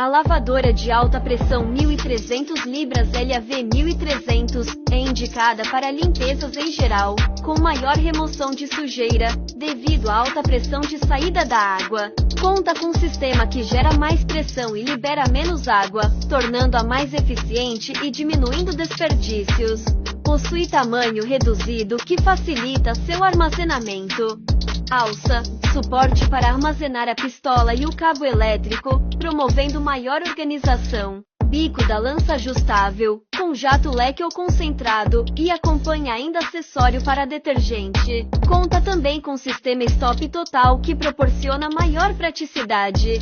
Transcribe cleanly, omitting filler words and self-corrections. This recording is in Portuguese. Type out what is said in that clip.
A lavadora de alta pressão 1300 libras LAV 1300 é indicada para limpezas em geral, com maior remoção de sujeira, devido à alta pressão de saída da água. Conta com um sistema que gera mais pressão e libera menos água, tornando-a mais eficiente e diminuindo desperdícios. Possui tamanho reduzido que facilita seu armazenamento. Alça, suporte para armazenar a pistola e o cabo elétrico, promovendo maior organização. Bico da lança ajustável, com jato leque ou concentrado, e acompanha ainda acessório para detergente. Conta também com sistema stop total que proporciona maior praticidade.